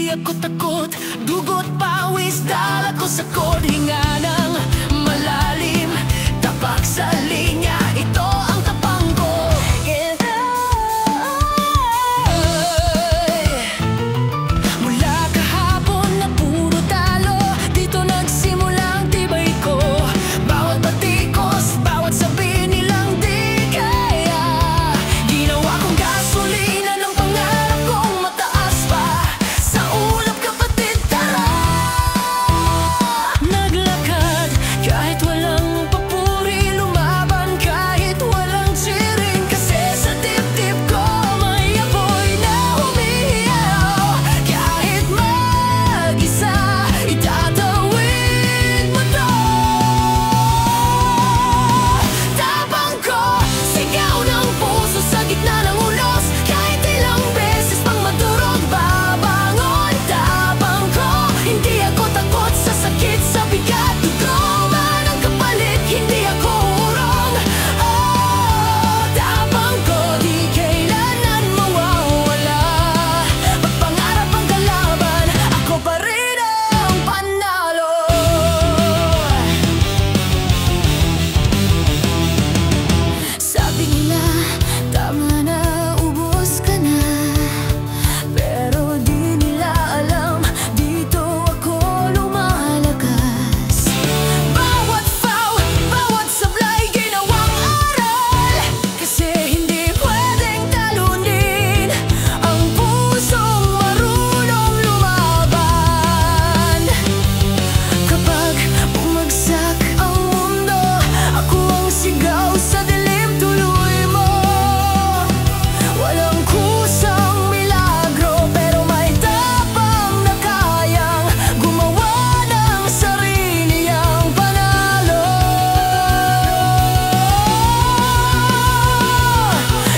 Hindi ako takot, dugot pawis, dala ko sa kodhinga ng malalim. Tapak sa linya, ito ang tapang ko. Mula kahapon na puro talo, dito nagsimula ang tibay ko. Bawat batikos, bawat sabi nilang di kaya. Ginawa kong gasolina ng pangarap kong mataas pa. Sa ulap kapatid, tara! Naglakad kahit walang papuri, lumaban kahit walang cheering. Kasi sa dibdib ko may apoy na humihiyaw. Kahit mag-isa, itatawid mo to. Tapang ko, sigaw ng puso sa gitna ng ulos. Kahit ilang beses pang madurog, babangon. Tapang ko, hindi ako takot sa sakit, sa bigat. Dugo man ang kapalit, hindi ako urong. Oh, tapang ko, di kailanman mawawala. Pagpangarap ang kalaban, ako pa rin ang panalo. Sabi nila, tama na, ubos ka na. Pero di nila alam, dito ako lumalakas. Bawat foul, bawat sablay, ginawang aral. Kasi hindi pwedeng talunin ang pusong marunong lumaban. Kapag bumagsak ang mundo, ako ang sigaw sa dilim, tuloy mo. Walang kusang milagro, pero may tapang na kayang gumawa ng sarili ang panalo.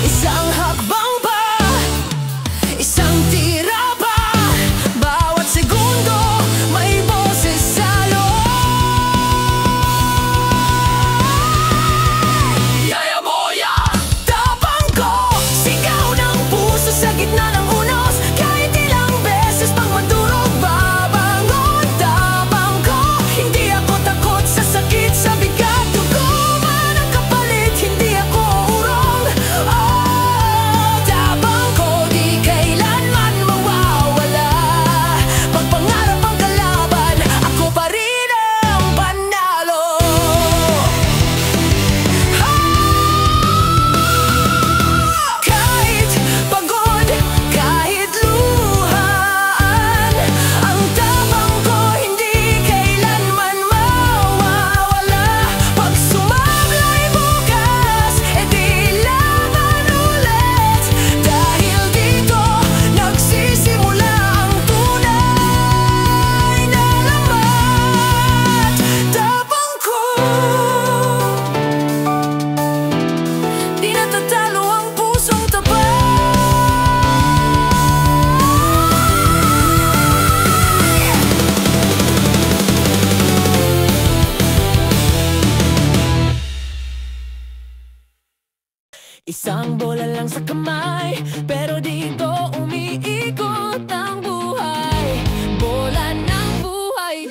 Isang hakbang pa, isang tira pa, bawat segundo may boses sa yaya moya. Tapang ko, sigaw ng puso sa gitna ng unos. Kahit ilang beses pang madurog, babangon. Tapang ko, hindi ako takot sa sakit, sa bigat. Dugo man ang kapalit, hindi ako urong. Oh, tapang ko, di kailanman mawawala. Pagpangarap ang kalaban, ako pa rin ang panalo. Kahit pagod, kahit luhaan, ang tapang ko hindi kailanman mawawala. Pag sumablay bukas, edi laban ulit. Dahil dito nagsisimula ang tunay na lamat. Tapang ko, di natatalo ang pusong tapat. Isang bola lang sa kamay, pero dito umiikot ang buhay. Bola ng buhay.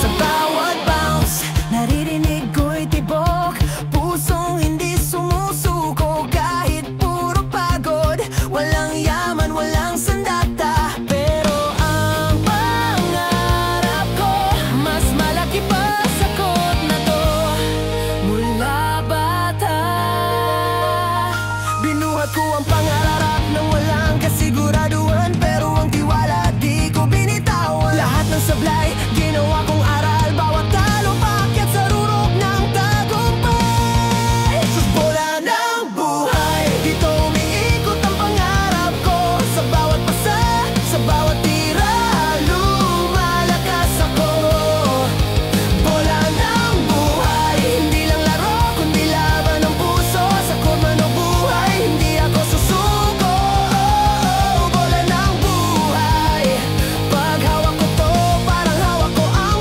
Sa bawat bounce, naririnig ko'y tibok. Pusong hindi sumusuko kahit puro pagod. Walang yaman, walang sandata, pero ang pangarap ko mas malaki pa sa kot na to. Mula bata, binuhat ko ang pangarap ng walang kasiguraduhan, pero ang tiwala di ko binitawan. Lahat ng sablay, ginawa kong aral. Bawat talo, paakyat sa rurok ng tagumpay. Sa bola ng buhay, dito umiikot ang pangarap ko. Sa bawat pasa, sa bawat tira, lumalakas ako. Bola ng buhay, hindi lang laro, kundi laban ng puso. Sa kurma ng buhay, hindi ako susuko. Bola ng buhay, pag hawak ko to, parang hawak ko ang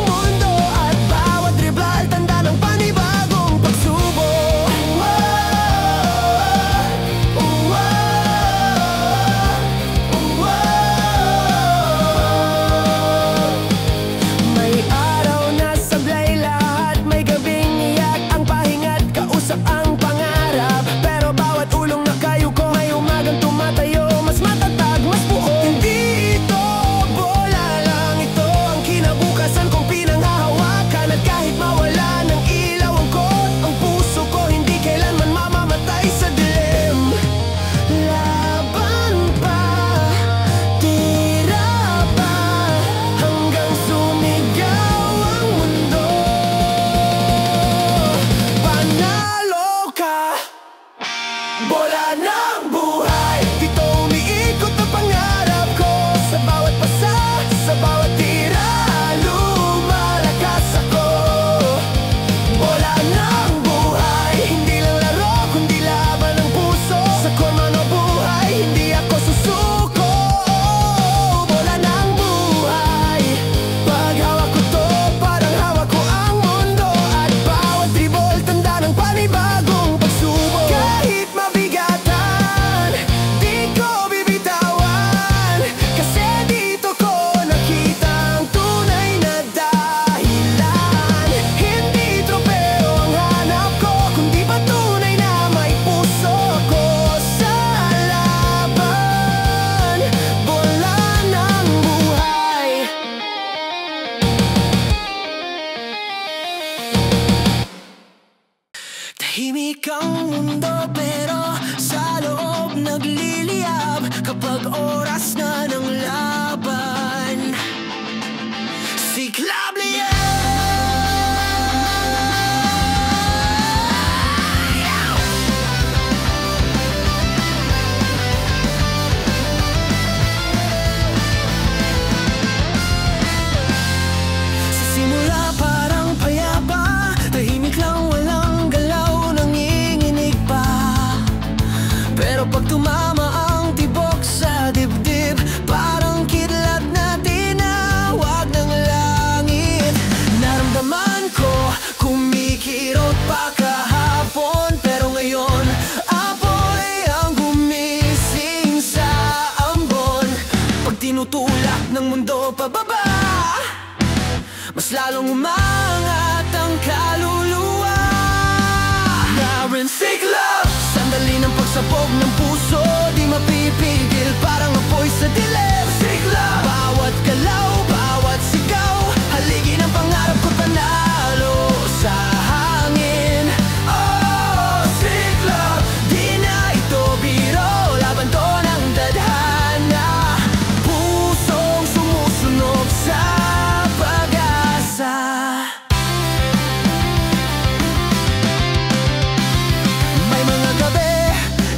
tahimik ang mundo, pero sa loob nagliliyab kapag oras na ng laban. Siklab liyan! Simula parang payapa, tahimik lang, walang galaw, nanginginig pa. Pero pag tumama ang tibok sa dibdib, parang kidlat na tinawag ng langit. Naramdaman ko, kumikirot pa kahapon, pero ngayon apoy ang gumising sa ambon. Pag tinutulak ng mundo pababa, mas lalong umangat ang kaluluwa. Narin siklab, sandali ng pagsabog ng puso, di mapipigil, parang apoy sa dilim. Siklab, bawat galaw, bawat sigaw, haligi ng pangarap ko, panalo sa hangin. Oh, siklab, di na ito biro, laban to ng tadhana. Pusong sumusunog sa may mga gabi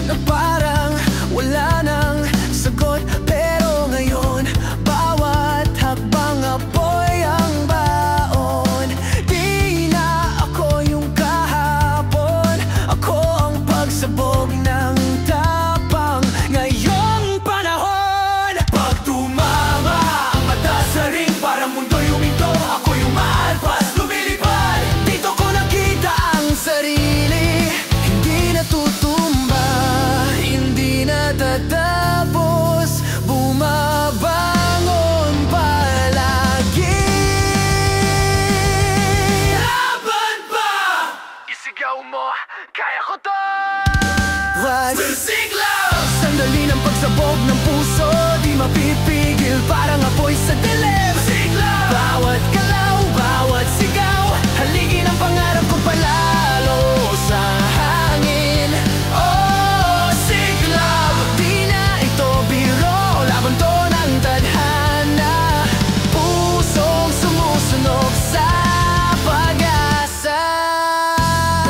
na parang wala nang sagot, pero ngayon bawat hakbang apoy ang baon. Di na ako yung kahapon, ako ang pagsabog ng tapang ngayong panahon. Pag tumama ang mata sa ring, parang mundo'y huminto, ako yung maalpas, lumilipad. Dito ko nakita ang sarili, hindi natutumba, hindi natatapos, bumabangon palagi. Laban pa! Isigaw mo, kaya ko to! Siklaw! Sandali ng pagsabog ng puso, di mapipigil, parang apoy sa dilim. Siklaw! Bawat galaw, bawat sigaw, haligi ng pangarap ko, palalo sa hangin. Oh, siklab, di na ito biro, laban to ng tadhana. Pusong sumusunog sa pag-asa.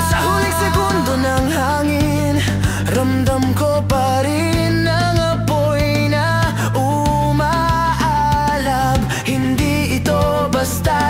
Sa huling segundo ng hangin, ramdam ko pa rin ang apoy na umaalab. Hindi ito basta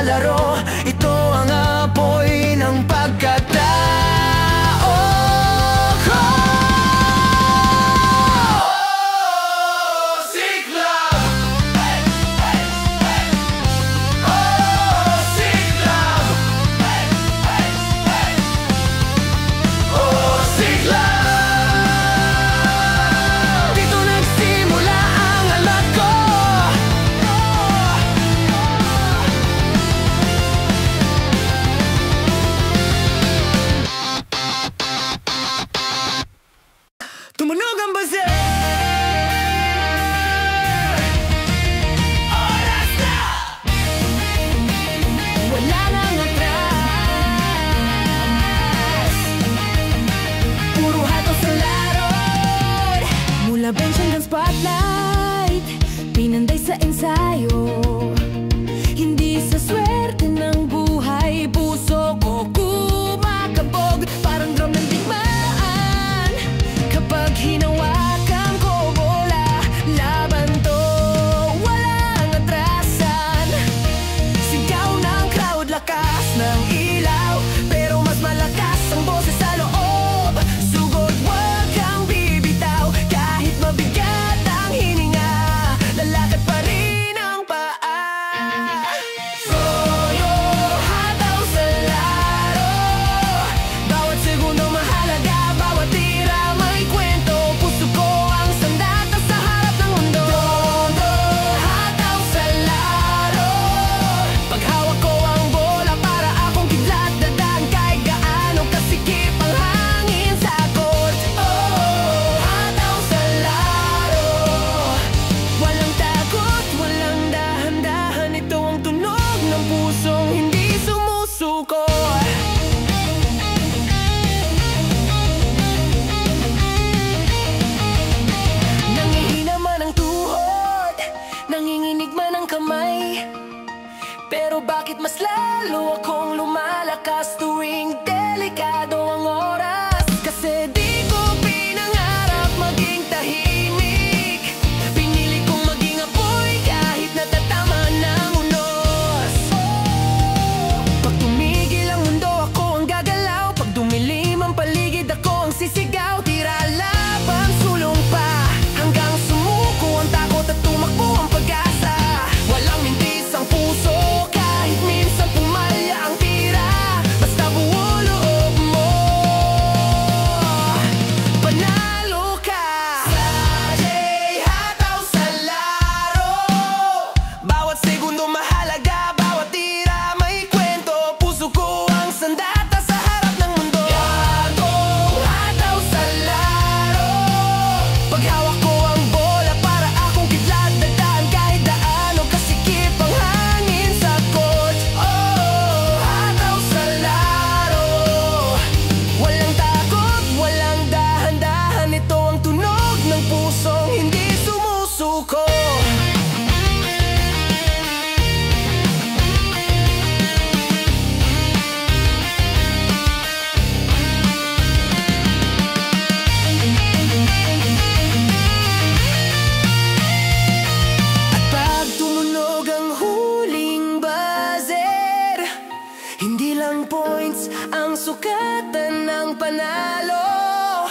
Pero bakit mas lalo akong lumalakas tuwing delikado ang oras? Kasi di ko pinangarap maging tahimik. Pinili kong maging apoy kahit natatama ng unos. Pag tumigil ang mundo, ako ang gagalaw. Pag dumilim ang paligid, ako ang sisigaw. Tira laban, sulong pa, hanggang sumuko ang takot at tumakbo ang pag-asa. Walang mintis ang puso, kahit minsan pumalya ang tira. Basta buo loob mo, panalo ka. Sadya'y hataw sa laro. Bawat segundo mahalaga, bawat tira may kwento. Puso ko ang sandata sa harap ng mundo. Gagong hataw sa laro. Paghawak ko ang bola, para akong kidlat. Dadaan kahit daano, kasikip ang hangin sa court. Oh, hataw sa laro. Walang takot, walang dahan-dahan. Ito ang tunog ng pusong hindi sumusuko. At pag tumunog ang huling buzzer, hindi lang points ang sukatan ng panalo,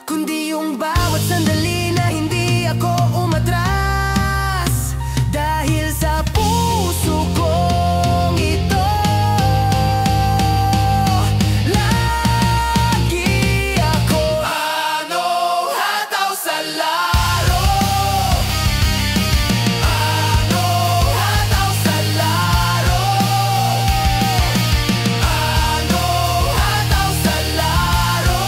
kundi yung bawat sandali na hindi ako umatras. Dahil sa puso kong ito, lagi ako anong hataw sa laro. Anong hataw sa laro. Anong hataw sa laro.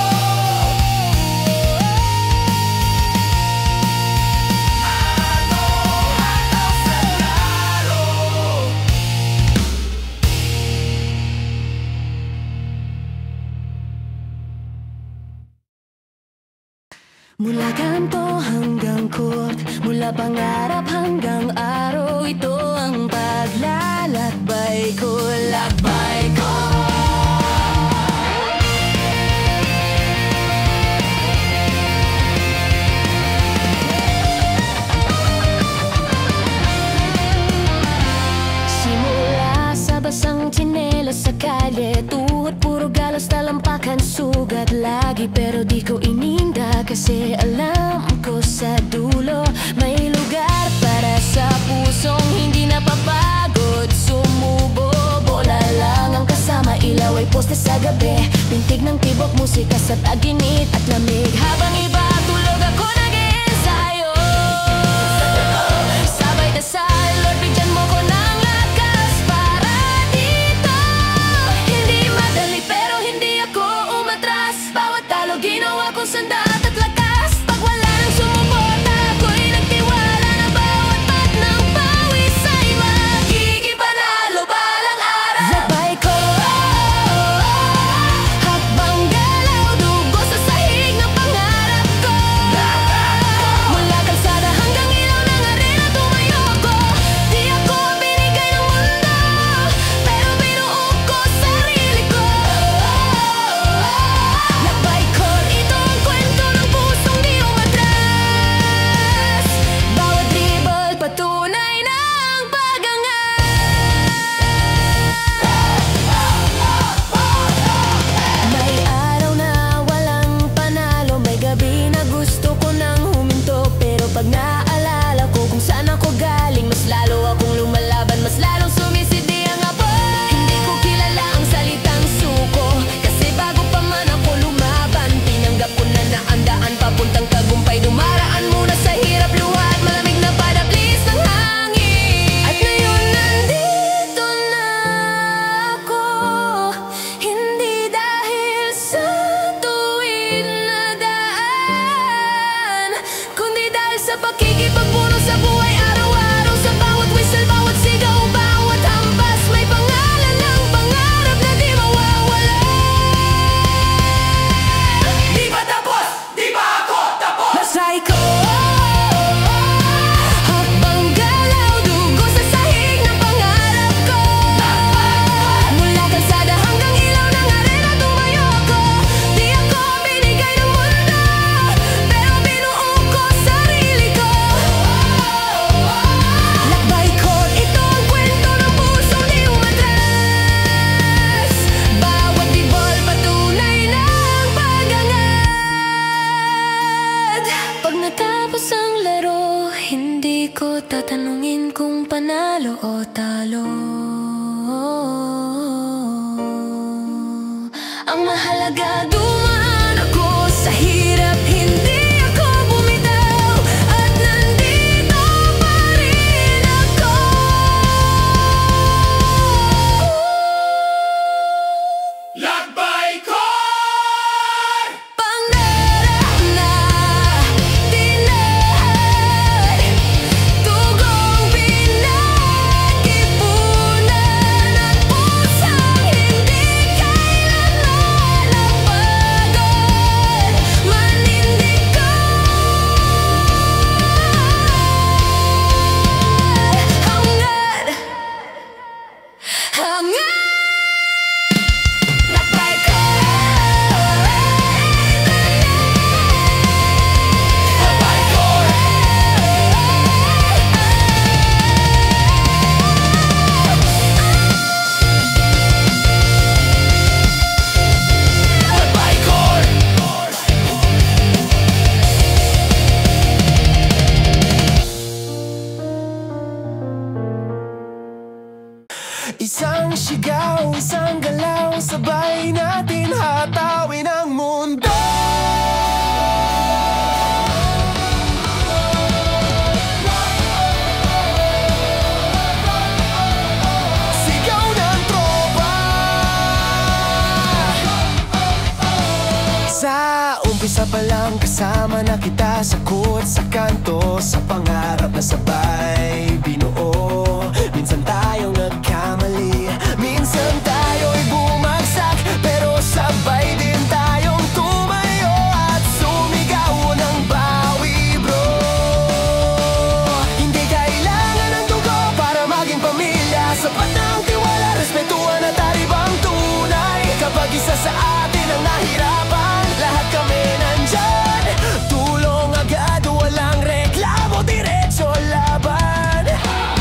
Mula kanto hanggang court, mula pangarap hanggang araw, ito ang paglalakbay ko, lakbay ko. Simula sa basang tsinelas sa kalye, tuhod puro galos, talampakan, sugat lagi. Pero di ko ininda kasi alam ko sa dulo may lugar para sa pusong hindi napapagod sumubo. Bola lang ang kasama, ilaw ay poste sa gabi, pintig ng tibok, musika sa taginit at lamig. Habang iba tulog, ako nag-iensayo. Sabay dasal, Lord, bigyan mo ko ng lakas para dito. Hindi madali pero hindi ako umatras. Bawat talo ginawa kong sandat at lakas. Pag wala nang sumuporta, ako'y nagtiwala na bawat pat ng pawis ay magiging panalo balang araw. Lakbay ko, hakbang galaw, dugo sa sahig ng pangarap. talaga dumaan ako sa hirap, hindi ako bumitaw, at nandito pa rin ako. Lakbay ko! Pangarap na tinahal, tugong pinag-ipunan, at pusang hindi kailanman napagod, manindigan. Hangad, hangad. Lakbay ko, Lakbay ko! Lakbay ko! Isang sigaw, isang galaw, sabay natin hatawin ang mundo. Sigaw ng tropa. Sa umpisa pa lang kasama na kita, sakot sa kanto, sa pangarap na sabay binuo. Minsan tayong nagkamali, minsan tayo'y bumagsak, pero sabay din tayong tumayo at sumigaw ng bawi, bro. Hindi kailangan ng dugo para maging pamilya, sapat ng tiwala, respetuhan at taribang tunay. Kapag isa sa atin ang nahirapan, lahat kami nandyan, tulong agad, walang reklamo, diretso laban.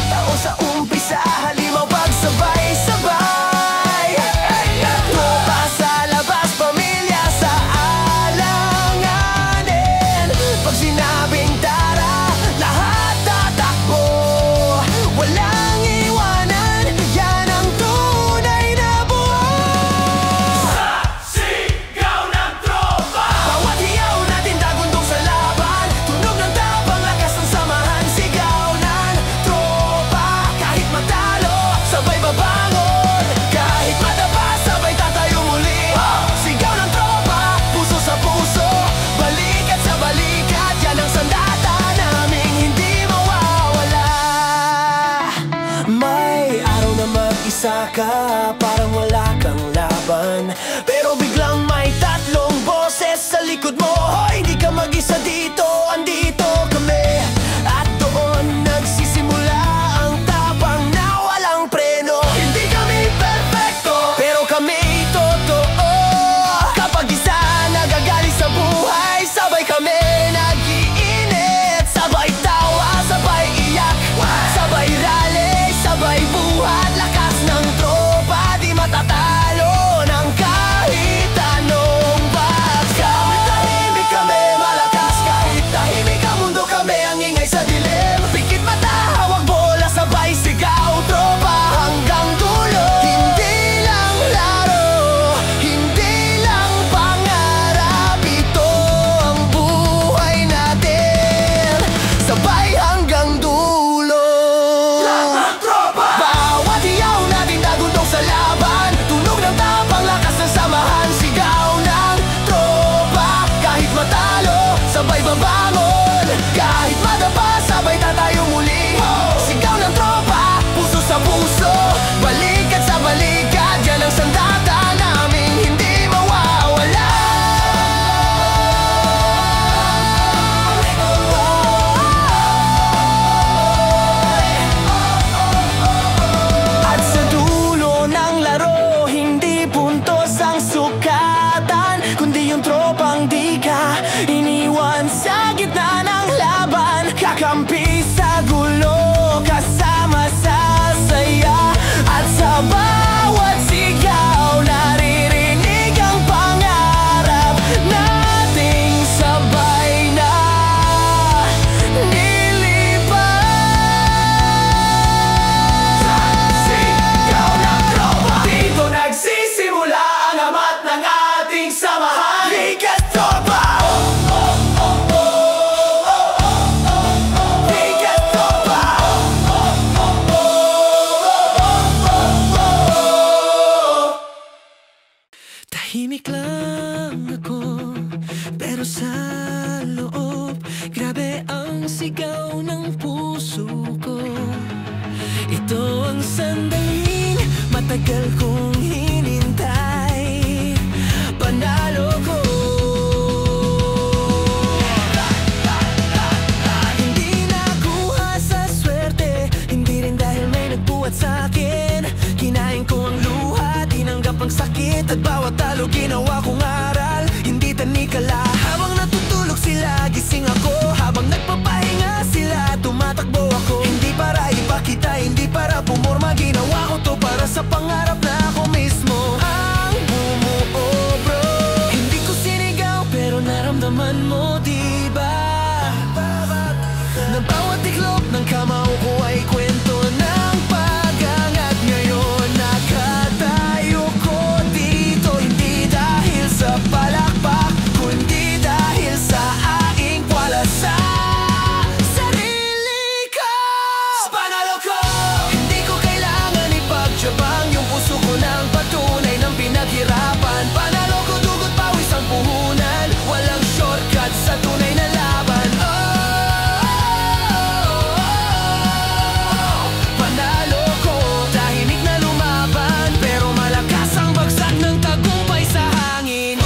Tao sa umpisa, halimaw pagsabay-sabay. Tropa sa labas, pamilya sa alanganin. Pag sinabing tara, lahat tatakbo, walang iwanan, yan ang tunay na buhay. Sigaw ng tropa! Bawat hiyaw natin dagundong sa laban, tunog ng tapang, lakas ng samahan, sigaw ng tropa. Kahit matalo, sabay babangon, kahit madapa, sabay tatayo muli. Sigaw ng tropa, puso sa puso, balikat sa balikat, yan ang sandata naming hindi mawawala. May araw na mag-isa ka, parang wala kang laban, pero biglang may tatlong boses sa likod mo. Hoy, hindi ka mag-isa dito, andito kami. At doon nagsisimula ang tapang na walang preno. Hindi kami perfecto, pero kami totoo. Kapag isa nagagali sa buhay, sabay kami nag-iinit, sabay tawa, sabay iyak, sabay rally, sabay buhat. Lakas ng tropa, di matatalo ng kahit anong bagay. Kahit tahimik kami, malakas. Kahit tahimik Tahimik lang ako, pero sa loob grabe ang sigaw ng puso ko. Ito ang sandaling matagal kong hinintay. Panalo ko. Hindi nakuha sa swerte, hindi rin dahil may nagbuhat sa akin. Kinain ko ang luha, tinanggap ang sakit, at bawat talo ginawa kong aral. Hindi tanikala, habang natutulog sila, gising ako. Habang nagpapahinga sila, tumatakbo ako. Hindi para ipakita, hindi para pumorma, ginawa ko to para sa pangarap na ako mismo ang bumuo, bro. Hindi ko sinigaw pero naramdaman mo, diba? Na bawat iglop ng kamao ko ay kwento ng pag-angat. Ngayon nakatayo ko dito, hindi dahil sa palakpak, kundi dahil sa aking wala sa sarili ko. Panalo ko! Hindi ko kailangan ipagdyabang yung puso ko ng patunay ng pinaghirapan. Panalo ko, dugot pawis ang puhunan, walang shortcut sa tunay na laban. Panalo ko, tahimik na lumaban, pero malakas ang bagsak ng tagumpay sa hangin.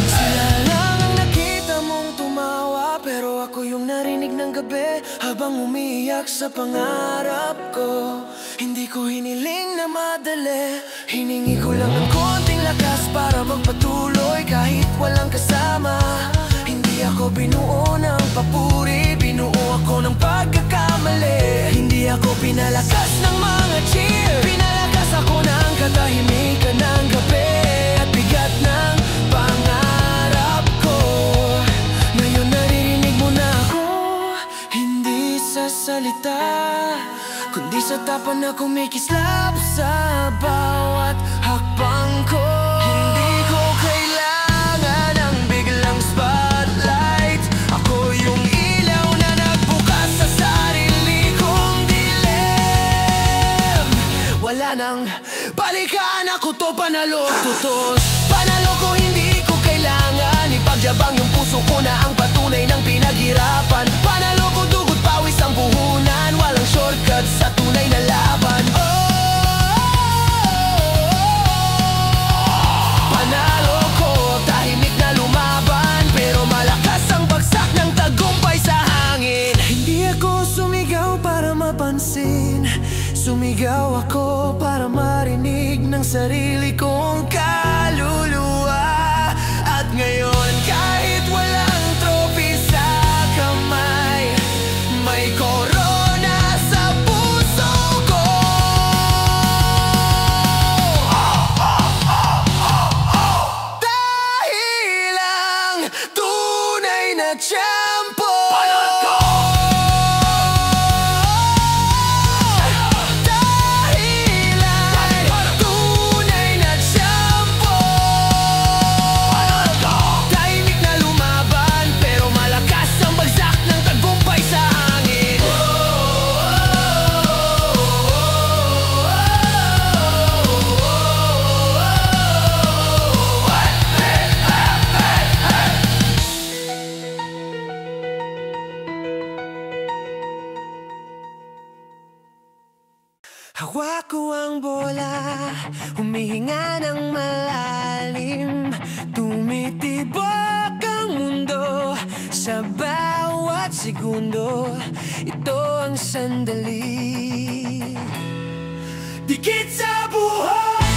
Sila lang ang nakita mong tumawa, pero ako yung narinig ng gabi habang umiiyak sa pangarap ko. Hindi ko hiniling na madali, hiningi ko lang ng konting lakas para magpatuloy kahit walang kasama. Hindi ako binuo ng papuri, binuo ako ng pagkakamali. Hindi ako pinalakas ng mga cheer, pinalakas ako ng katahimikan ng gabi at bigat ng pangarap ko. Ngayon naririnig mo na ako, hindi sa salita, kundi sa tapa na kumikislap sa bawat hakbang ko. Hindi ko kailangan ng biglang spotlight, ako yung ilaw na nagbukas sa sarili kong dilim. Wala nang balikan, ako to, panalo tutos. Panalo ko, hindi ko kailangan ipagdyabang yung puso ko na ang patunay ng pinaghirapan. Panalo ko, dugot pawis ang puhunan, walang shortcut sa tunay na laban. Panalo ko, tahimik na lumaban, pero malakas ang bagsak ng tagumpay sa hangin. Hindi ako sumigaw para mapansin, sumigaw ako para marinig ng sarili kong kaluluwa. At ngayon kahit walang trophy sa kamay, may corona sa puso ko. Dahil ang tunay na tiyempo hawak ko ang bola, humihinga ng malalim. Tumitibok ang mundo sa bawat segundo. Ito ang sandali, dikit sa buhay.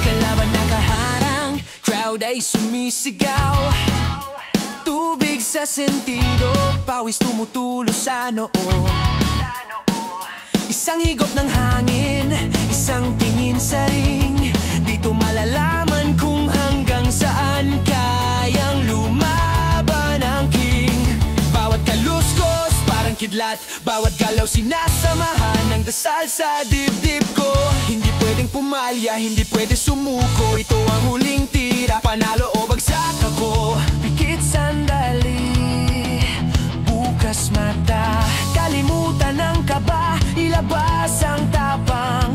Kalaban nakaharang, crowd ay sumisigaw. Tubig sa sentido, pawis tumutulo sa noo. Isang higop ng hangin, isang tingin sa ring. Dito malalaman kung hanggang saan kayang lumaban ang king. Bawat kaluskos parang kidlat, bawat galaw sinasamahan ng dasal sa dibdib ko. Hindi pwede pwedeng pumalya, hindi pwede sumuko. Ito ang huling tira, panalo o bagsak ako. Pikit sandali, bukas mata, kalimutan ang kaba, ilabas ang tapang.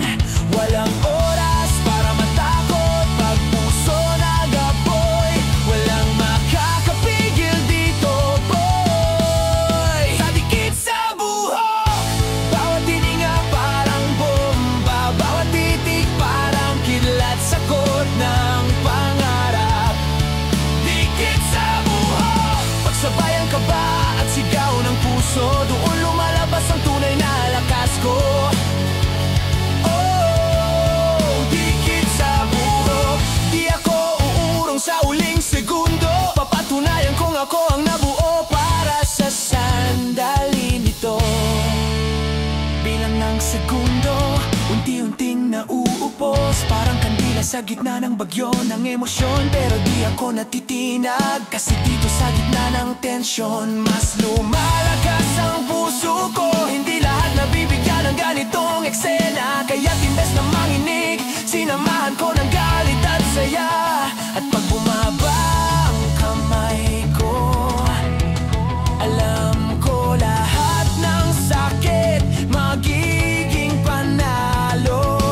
Walang oras para matakot, pag puso nagapoy, walang makakapigil dito, boy. Sa dikit sa buhok, bawat hininga parang bomba, bawat titik parang kidlat sa kot ng pangarap. Dikit sa buhok, pagsabayan ka ba at sigaw ng puso, doon lumalabas ang tunay na lakas ko. Sa uling segundo, papatunayan kung ako ang nabuo para sa sandali nito. Bilang ng segundo, unti-unting nauupos, parang kandila sa gitna ng bagyo ng emosyon. Pero di ako natitinag, kasi dito sa gitna ng tensyon, mas lumalakas ang puso ko. Hindi lahat nabibigyan ng ganitong eksena, kaya't imbes na manginig, sinamahan ko ng galit at saya. At pag bumaba ang kamay ko, alam ko lahat ng sakit magiging panalo.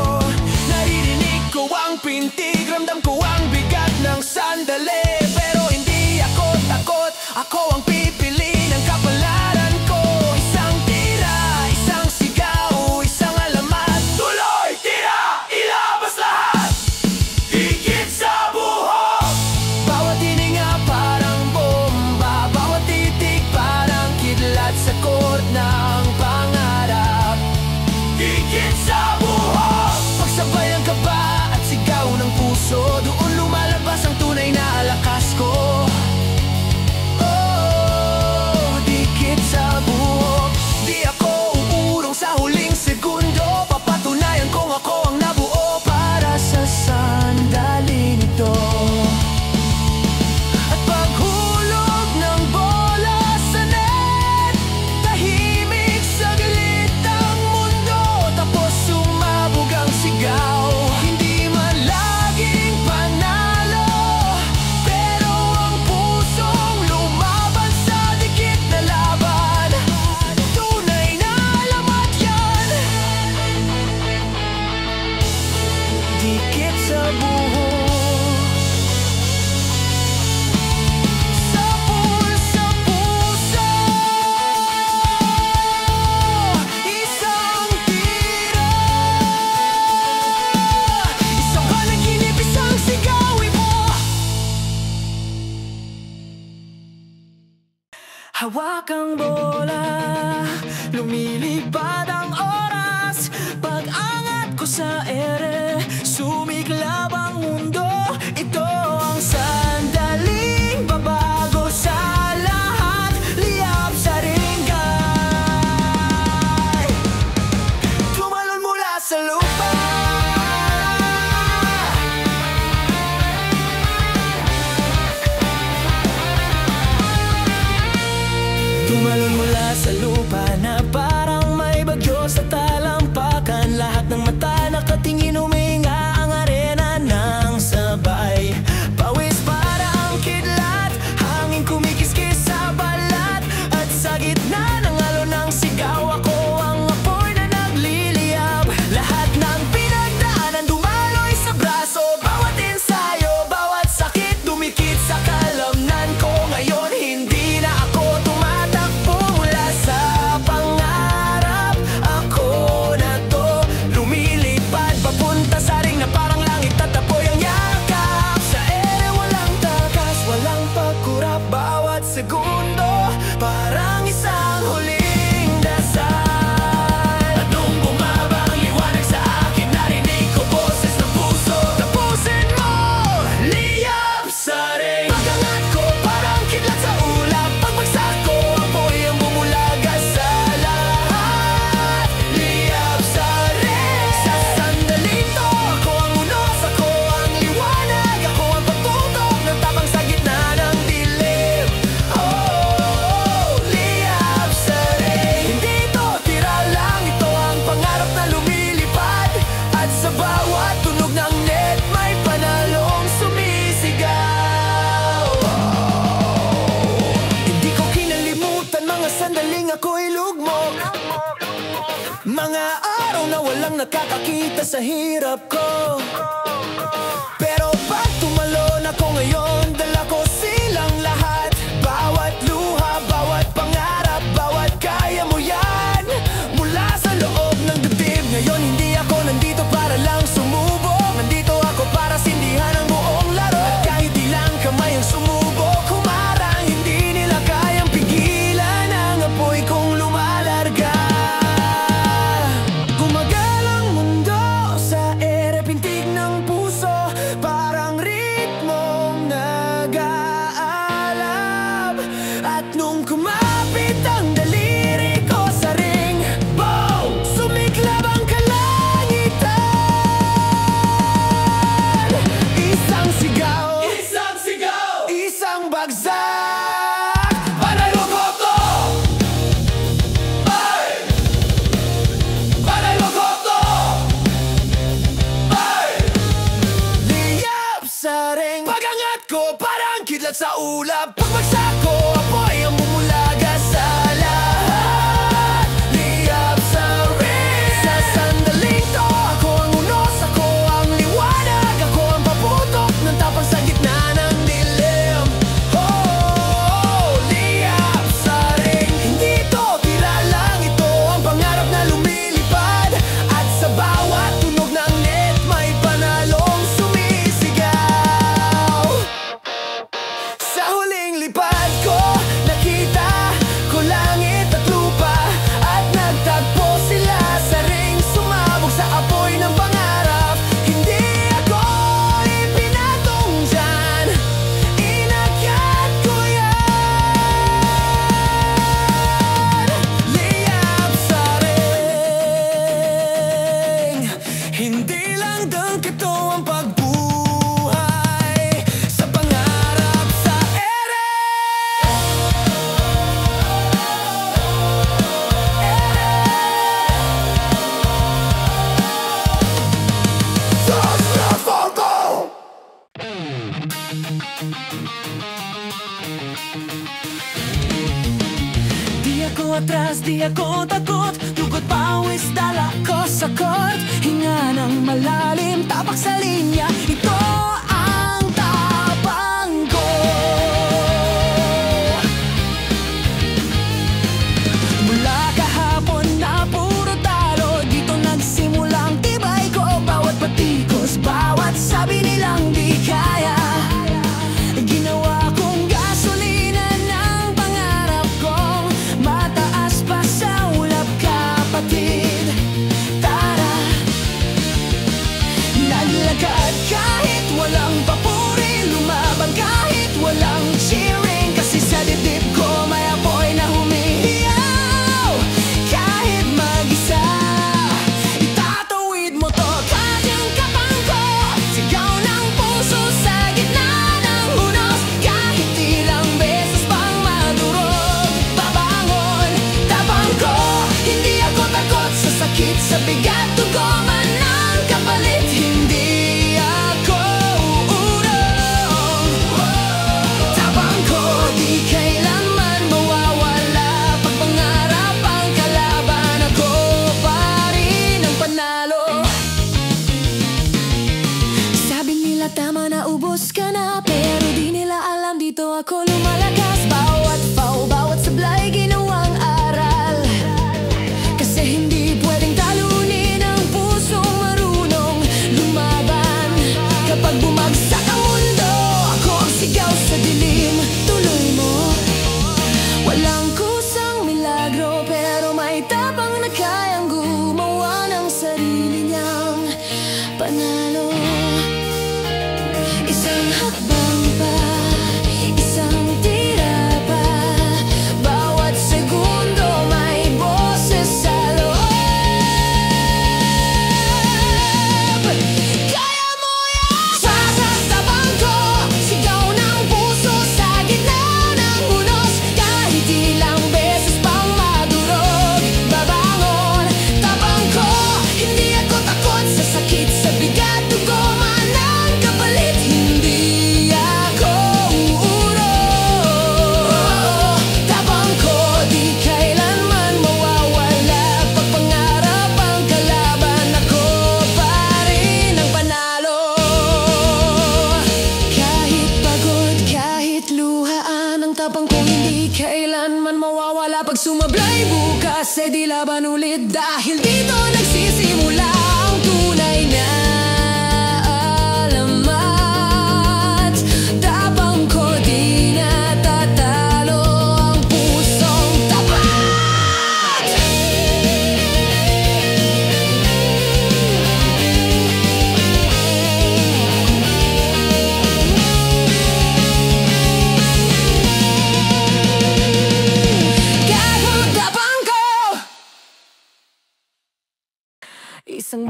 Naririnig ko ang pintig, ramdam ko ang bigat ng sandali. Pero hindi ako takot, ako ang pipili ng kapalaran ko. Isang tira, isang sigaw, isang alamat. Tuloy, tira, ilabas lahat. Higit sa buhok, Bawat hininga parang bomba, bawat titik parang kidlat sa kot ng pangarap. higit sa buhok, Pagsabayan ka ba at sigaw ng puso, doon lumalabas ang tunay na lakas ko. Oh, dikit sa buhok, di ako uurong sa huling segundo, papatunayan kung ako ang nabuo para sa sandali nito. At paghulog ng bola sa net, tahimik saglit ang mundo, tapos sumabog ang sigaw. Hindi man laging panalo, pero ang pusong lumaban sa dikit na laban, tunay na alamat yan. Dikit sa buhok, sapul sa puso, isang tira, isang panaginip, isang sigawin mo. Hawak ang bola, lumilipad ang oras, pag-angat ko sa ere, sumiklab ang mundo. Ito ang sandaling babago sa lahat, liyab sa ringgay, tumalon mula sa lupa. Tumalon mula sa lupa na parang may bagyo sa talampakan. Lahat ng mata nakatingin, huminga ang arena ng sabay. Pawis para ang kidlat, hangin kumikiskis sa balat. At sa gitna ng alon ng sigaw, ako ang apoy na nagliliyab. Lahat araw na walang nakakakita sa hirap ko. Pero pag tumalon ako ngayon, dala ko silang lahat. Bawat luha, bawat pangarap, bawat kaya mo yan. Mula sa loob ng dibdib, ngayon hindi ako nandito para lang sumubok. Nandito ako para sindihan ang buong laro. At kahit ilang kamay ang sumubok, humarang hindi nila kayang pigilan ang apoy kong lumalarga. Gumagal ang mundo sa ere, pintig ng puso, parang ritmong nag-aalab. At nung kumapit ang daliri ko sa ring, boom! Sumiklab ang kalangitan. Isang sigaw, Isang sigaw, isang bagsak. panalo ko to. Ay, panalo ko to. Ay, Liyap sa ring, pagangat ko parang kidlat sa ulap. Pagbagsak ko, apoy ang bumulaga sa lahat. Liyap sa ring, sa sandaling to, ako ang unos, ako ang liwanag, ako ang paputok ng tapang sa gitna ng dilim. Oh, liyap sa ring, hindi to tira lang, ito ang pangarap na lumilipad. At sa bawat tunog ng net, may panalong sumisigaw. Sa huling lipad ko, nakita ko langit at lupa. At nagtagpo sila sa ring, sumabog sa apoy ng pangarap. Hindi ako ipinatong dyan, inakyat ko yan. Liyap sa ring, hindi lang dangkit to ang pagbuhay sa pangarap sa ere. Di ako atras, di ako takot, dugot pawis, dala ko sa court. Hinga ng malalim, tapak sa linya, ito ang tapang ko. Mula kahapon na puro talo, dito nagsimulang tibay ko. Bawat patikos, bawat sabi nilang di kaya, ginawa kong gasolina ng pangarap kong mataas pa sa ulap, kapatid. Tara, naglaga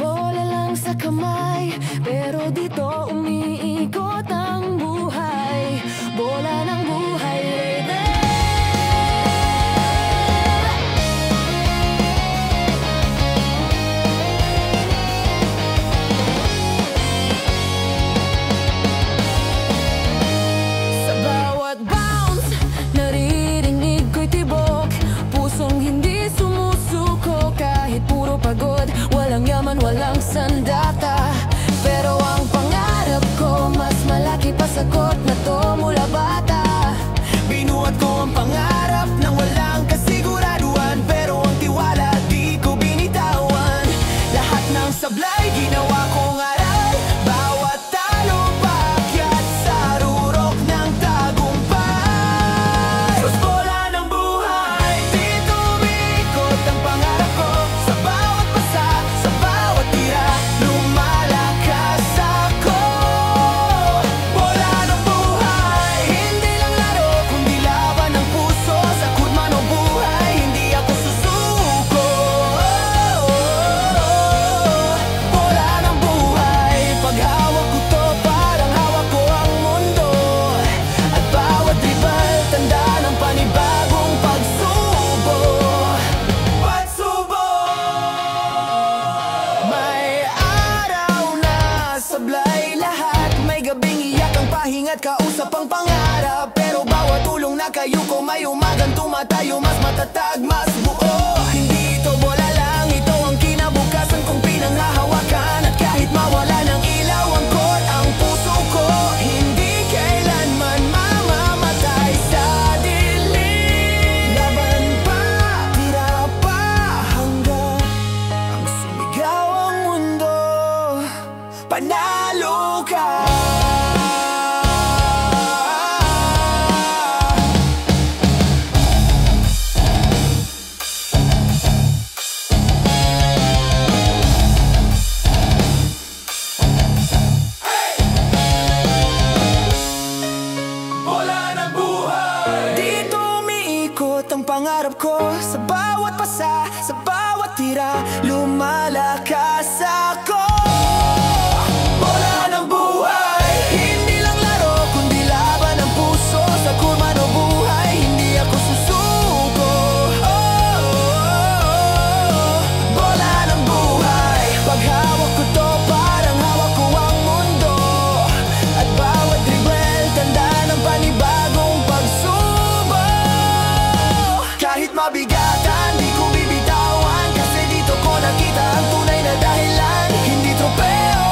bola lang sa kamay, pero dito umiikot ang buhay. Bola ng buhay, Raider. Sa bawat bounce, naririnig ko'y tibok. Pusong hindi sumusuko kahit puro pagod. Walang yaman, walang sandata, pero ang pangarap ko mas malaki pa sa kot na to mula bata. Binuhat ko ang pangarap nang walang kasiguraduhan, pero ang tiwala di ko binitawan. Lahat ng sablay ginawa kong aral, bawat talo paakyat sa rurok ng tagumpay. Sos bola ng buhay, dito umikot ang pangarap ko. Sa bawat basa, sa bawat tira, lumalakas ako. Bola ng buhay, hindi lang laro, kundi laban ng puso. Sa kurma ng buhay, hindi ako susuko. Bola ng buhay, pag hawak ko to, parang hawak ko ang mundo. At bawat dribble, tanda ng panibagong pagsubo. May araw na sablay lahat, may gabing iyak ang pahinga't kausap ang pangarap. Pero bawat tulong na kayo ko, may umagang tumatayo, mas matatag, mas buo. Hindi ito bola lang, ito ang kinabukasan kong pinanghahawakan. At kahit mawala ng ilaw ang kot, ang puso ko hindi kailanman mamamatay sa dilim. Laban pa, tira pa, hanggang ang sumigaw ang mundo, panalo ka. Bola ng buhay. Dito umiikot ang pangarap ko. Sa bawat pasa, sa bawat tira, lumalakas ako. Bola ng buhay, hindi lang laro, kundi laban ng puso. Sa kurma ng buhay, hindi ako susuko. Bola ng buhay, pag hawak ko to, parang hawak ko ang mundo. At bawat dribble, tanda ng panibagong pagsubo. Kahit mabigatan, di ko bibitawan, kasi dito ko nakita ang tunay na dahilan. Hindi tropeo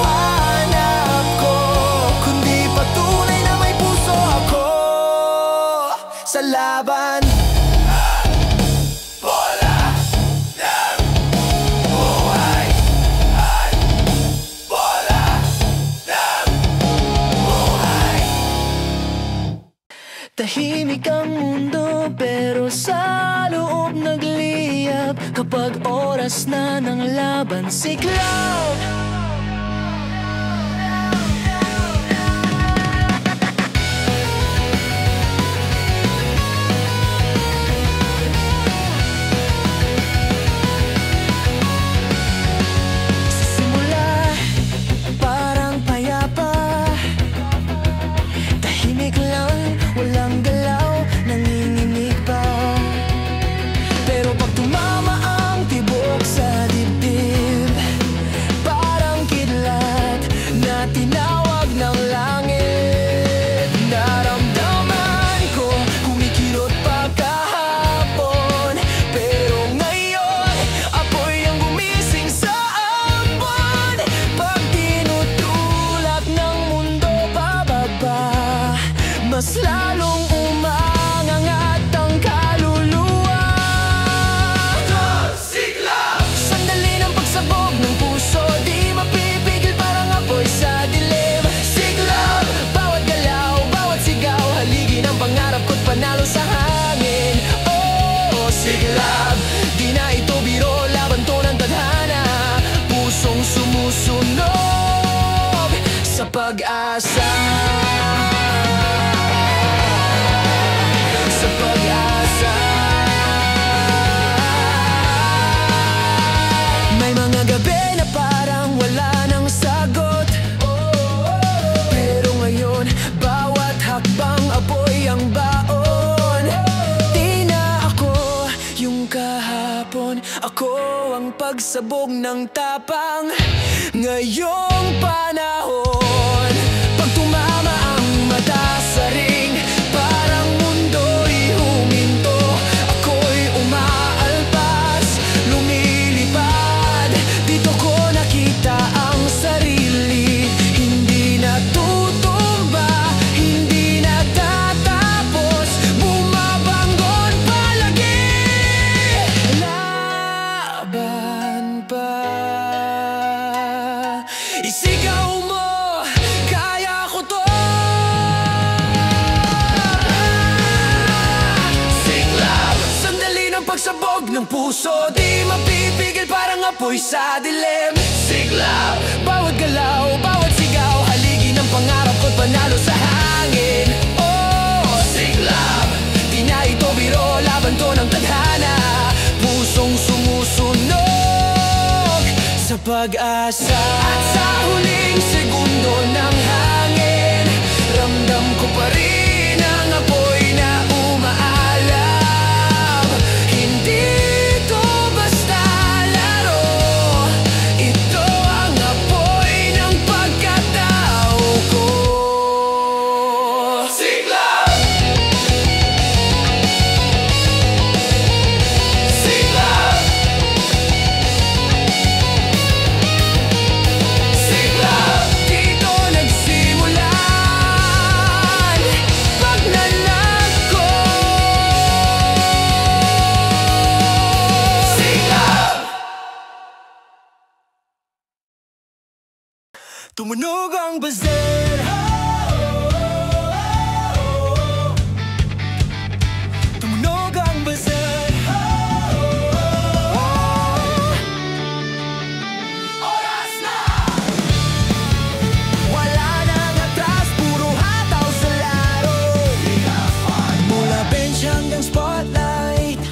hanap ko, kundi patunay na may puso ako sa laban. Bola ng buhay. Bola ng buhay. Tahimik ang mundo, pero sa loob nagliyab. Kapag oras na ng laban, siklaw. Sa simula, parang payapa, tahimik lang, walang galaw, nanginginig pa. Pero pag tumama ang tibok sa dibdib, parang kidlat na tinawag ng langit. Naramdaman ko, kumikirot pa kahapon, pero ngayon, apoy ang gumising sa ambon. Pag tinutulak ng mundo pababa, mas lalong umangangat ang kaluluwa. Sigla. Sandali ng pagsabog ng puso, di mapipigil, parang apoy sa dilim. Siglab, bawat galaw, bawat sigaw, haligi ng pangarap ko't panalo sa hangin. Oh, siglab, di na ito biro, laban to ng tadhana. Pusong sumusunog sa pag-asa. Sa pag-asa. May mga gabi na pagsabog ng tapang. Ngayong panahon, pag tumama ang mata sa ring, parang mundo'y huminto. Ako'y umaalpas, lumilipad. Dito ko nakita ang sarili. Hindi natutumba, hindi natatapos, bumabanggon palagi. Laban pa, isigaw mo, kaya ko to. Siglab, sandali ng pagsabog ng puso, di mapipigil parang apoy sa dilim. Siglab, bawat galaw, bawat sigaw, haligi ng pangarap ko't panalo sa hangin. Oh, siglab, di na ito biro, laban to ng tadhana. Pusong sumusunog sa pag-asa. At sa huling segundo ng hangin, ramdam ko pa rin ang apoy na umaalam. Hindi to basta laro, ito ang apoy ng pagkatao ko. Siglab! Siglab! Siglab! Dito nagsimulan pagnanag ko. Siglab! Tumunog ang buzzer. Tumunog ang buzzer. Oras na! Wala nang atras, puro hataw sa laro. Mula bench hanggang spotlight,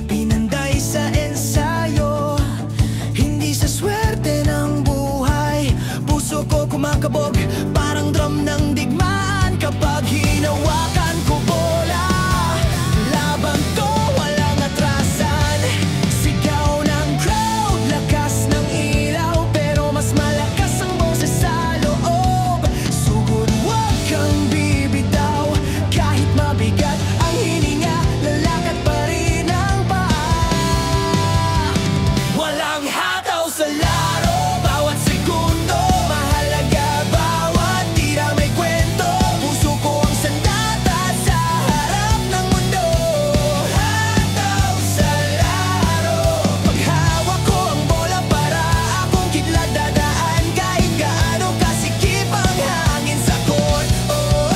pinanday sa ensayo. Hindi sa swerte ng buhay, puso ko kumakabog, parang drum ng digmaan. Kapag hinawakan ko bola, laban to, walang atrasan. Sigaw ng crowd, lakas ng ilaw, pero mas malakas ang boses sa loob. Sugod, huwag kang bibitaw, kahit mabigat ang hininga, lalakad pa rin ang paa. Walang hataw sa laro, bawat segundo mahalaga, bawat tira may kwento. Puso ko ang sandata sa harap ng mundo. Hataw sa laro, paghawak ko ang bola para akong kidlat dadaan, kahit gaano kasikip ang hangin sa court. Oh,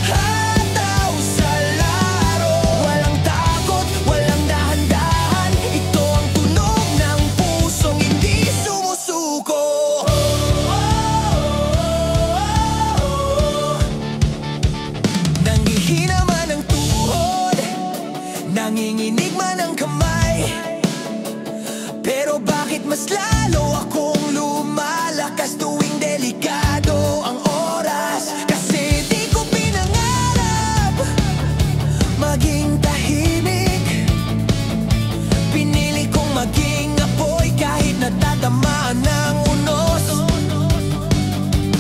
hataw sa laro, walang takot, walang dahan-dahan. Ito ang tunog ng pusong hindi sumusuko. Nanghihina man ang tuhod, nanginginig man ang kamay, pero bakit mas lalo akong lumalakas tuwing delikado ang oras? Kasi di ko pinangarap maging tahimik, pinili kong maging apoy kahit natatamaan ng unos.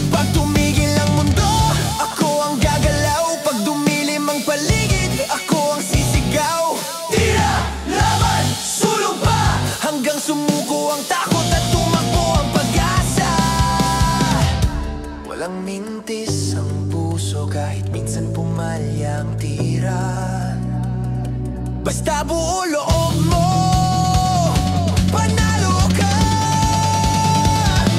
Pag tumigil ang mundo, ako ang gagalaw. Pag dumilim ang paligid, ako ang sisigaw. Tira! Laban! Sulong pa! Hanggang sumuko ang takot at tumakbo ang pag-asa. Walang mintis ang puso kahit minsan pumalya ang tira. Basta buo loob mo, panalo ka.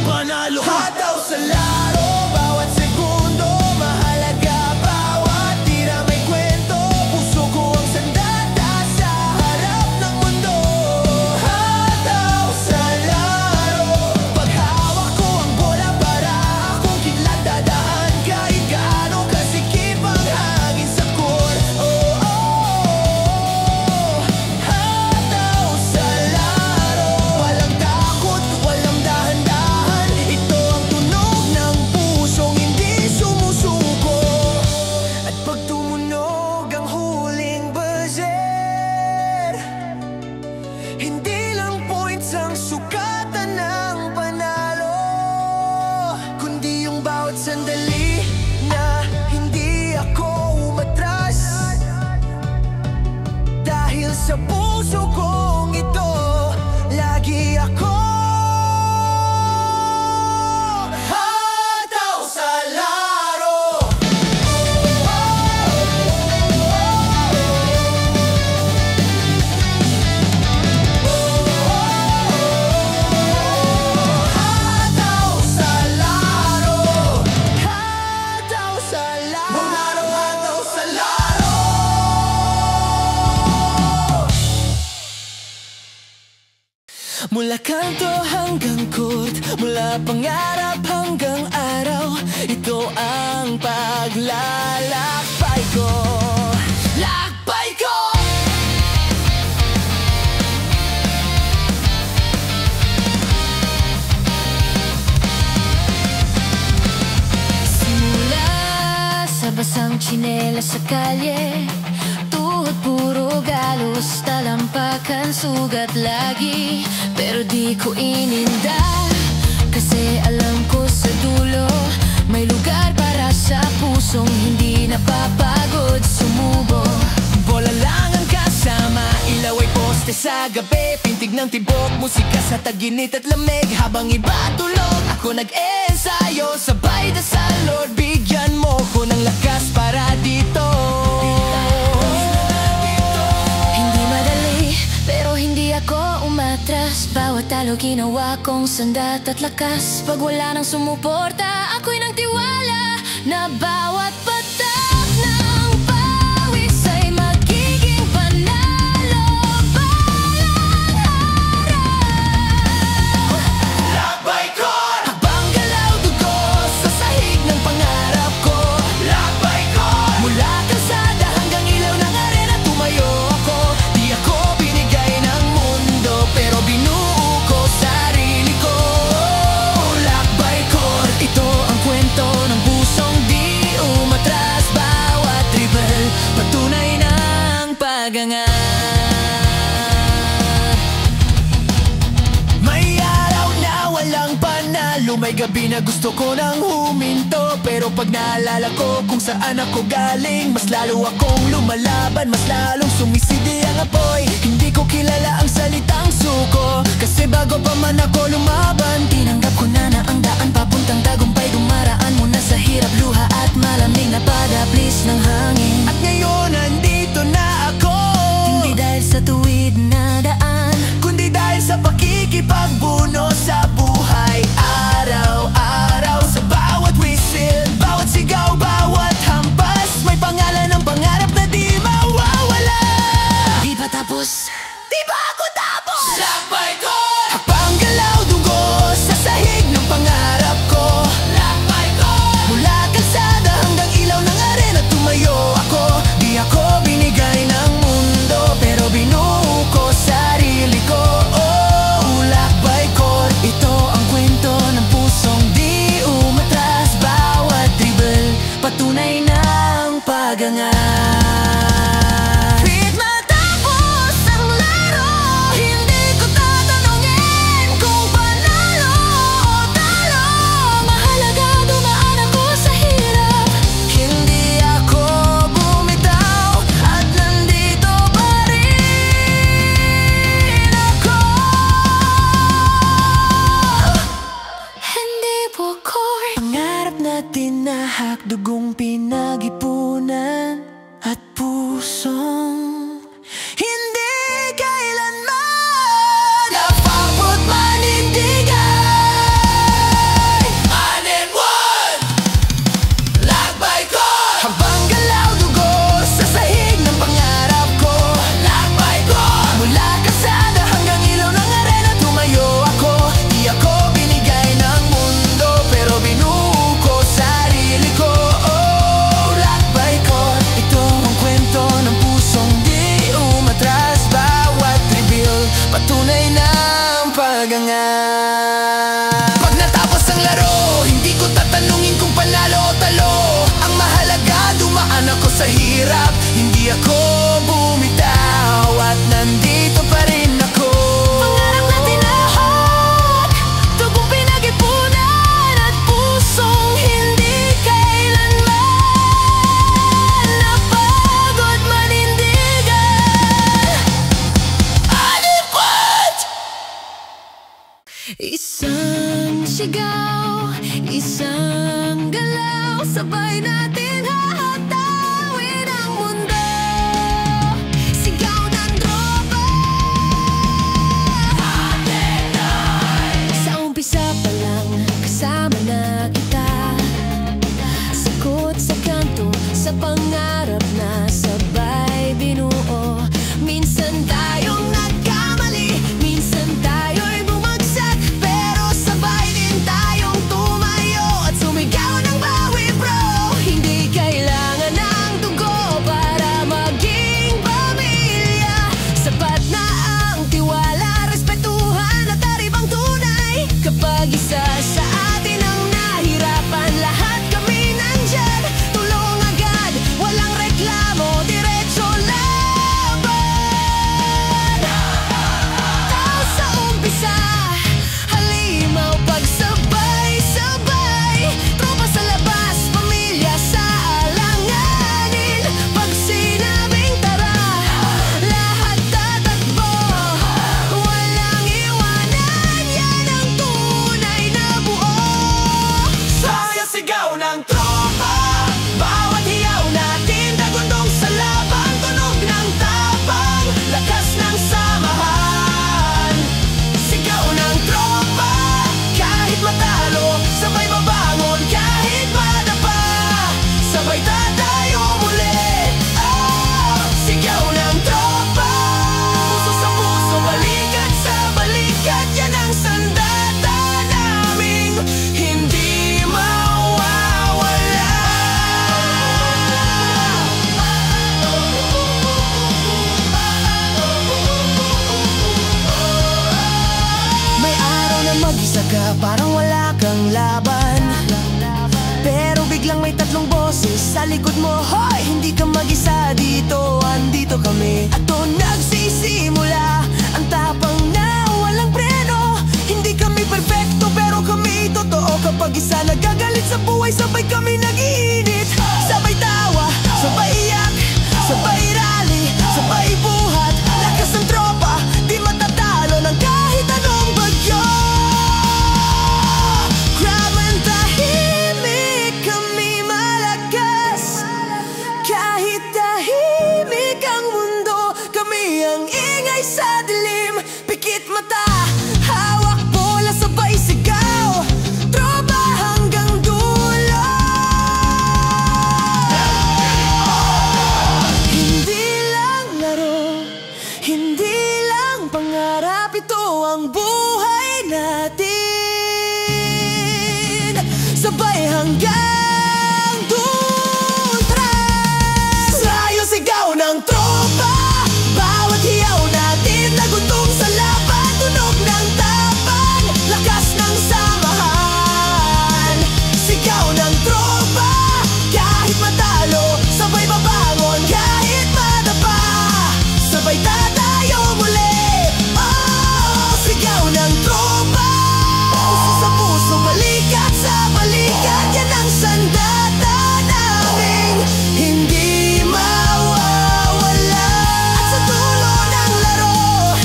Panalo ka. Hataw sa laro, bawat segundo mahalaga, bawat tira may kwento. Puso ko ang sandata sa harap ng mundo. Hataw sa laro, paghawak ko ang bola para akong kidlat dadaan, kahit gaano kasikip ang hangin sa court. Oh, oh, hataw sa laro. puso kong ito, lagi ako hataw sa laro. Hataw sa laro. Hataw sa laro. Hataw sa laro. Mula kanto hanggang court, mula pangarap hanggang araw, ito ang paglalakbay ko. Lakbay ko! Simula sa basang tsinelas sa kalye, tuhod puro galos, talampakan sugat lagi. Pero di ko ininda, kasi alam ko sa dulo may lugar para sa pusong hindi napapagod sumubo. Bola lang ang kasama, ilaw ay poste sa gabi, pintig ng tibok, musika sa taginit at lamig. Habang iba tulog, ako nag-ensayo, sabay dasal, Lord bigyan mo ko ng lakas para dito. Hindi madali, pero hindi ako umatras. Bawat talo ginawa kong sandat at lakas. Pag wala nang sumuporta, ako'y nagtiwala na bawat patak ng pawis ay magiging panalo balang araw. Lakbay ko! Habang galaw dugo sa sahig ng pangarap ko, Lakbay ko! mula kalsada hanggang ilaw ng arena, tumayo ako. Di ako binigay ng mundo, pero binuo ko sarili ko. Lakbay ko, ito ang kwento ng pusong di umatras. Bawat dribble, patunay ng pagangat. May araw na walang panalo, may gabi na gusto ko nang huminto. Pero pag naalala ko kung saan ako galing, mas lalo akong lumalaban, mas lalong sumisindi ang apoy. Hindi ko kilala ang salitang suko, kasi bago pa man ako lumaban, tinanggap ko na na ang daan papuntang tagumpay. Dumaraan muna sa hirap, luha at malamig na padaplis ng hangin. At ngayon nandito na ako, hindi dahil sa tuwid na daan, kundi dahil sa pakikipagbuno sa buhay. Araw-araw, sa bawat whistle, bawat sigaw, bawat hampas, may pangalan ng pangarap na di mawawala. Di ba tapos? Di ba ako tapos? Lakbay ko! Habang galaw dugo sa sahig ng pangarap ko, Lakbay ko! mula kalsada hanggang ilaw ng arena, tumayo ako. Di ako binigay ng mundo, pero binuo ko sarili ko. Oh, lakbay ko, ito ang kwento ng pusong di umatras. Bawat dribble, patunay ng pagangat. Kahit matapos ang laro, hindi ko tatanungin kung panalo o talo. Mahalaga dumaan ako sa hirap, hindi ako bumitaw, at nandito pa rin ako. Hindi bukor pangarap na tinahak, dugong pinag-ipunan at pusong hindi kailanman napapot manindigan. Anin one! Lakbay ko! Habang galaw dugo sa sahig ng pangarap ko, Lakbay ko! mula kalsada hanggang ilaw ng arena, tumayo ako. Di ako binigay ng mundo, pero binuo ko sarili ko. Oh, lakbay ko, ito ang kwento ng pusong di umatras. Bawat reveal, patunay ng pagangat. Pag natapos ang laro, hindi ko tatanungin kung panalo o talo. Ang mahalaga, dumaan ako sa hirap, hindi ako bumitaw, at nandito pa rin ako. Pangarap na tinahak, tugong pinag-ipunan at pusong hindi kailanman napagod manindigan. Isang sigaw, isang galaw, sabay natin hahatawin ang mundo. Sigaw ng tropa. Sa umpisa pa lang, kasama na kita. Sagot sa kanto, sa pangarap na sabay binuo. Minsan tayong nagkamali, minsan tayo'y bumagsak, pero sabay din tayong tumayo at sumigaw ng bawi, bro. Hindi kailangan ng dugo para maging pamilya. Sapat na ang tiwala, respetuhan at taribang tunay. Kapag isa sa atin ang nahirapan, lahat kami nandyan. Tulong agad, walang reklamo, diretso laban. Tao sa umpisa, halimaw pagsabay-sabay. Tropa sa labas, pamilya sa alanganin. Pag sinabing tara, lahat tatakbo, walang iwanan. Yan ang tunay na buo. Sayang-sigaw ng tropa, bawat hiyaw natin dagundong sa laban. Tunog ng tapang, lakas ng samahan. Sigaw ng tropa, kahit matalo, sabay mabangon kahit madapa. Sabay tatayo muli. Oh, sigaw ng tropa, puso sa puso, balikat sa balikat. Yan ang sandata naming hindi mawawala. May araw na mag-isa ka, parang wala kang laban. Pero biglang may tatlong boses sa likod mo. Hoy, hindi ka mag-isa dito, andito kami. At doon nagsisimula ang tapang na walang preno. Hindi kami perfecto pero kami totoo. Kapag isa nagagalit sa buhay, sabay kami nag-iinit. Sabay tawa, sabay iyak, sabay rally, sabay buhat. Lakas ng tropa, di matatalo ng kahit anong bagyo. Grab ang tahimik, kami malakas. Kahit tahimik ang mundo, kami ang ingay sa dilim. Pikit mata, hawak bola, sabay sigaw. Tropa hanggang dulo. Hindi lang laro, hindi lang pangarap, ito ang buhay natin. Sabay hanggang duntras. Sayo-sigaw ng tropa, bawat hiyaw natin nagutong sa laban. Tunog ng tapang, lakas ng samahan. Sigaw ng tropa, kahit matalo, sabay babangon kahit madapa. Sabay tatayo muli. Oh, sigaw ng tropa, puso sa puso, balikat sa balikat. Yan ang sandata naming hindi mawawala. At sa dulo ng laro,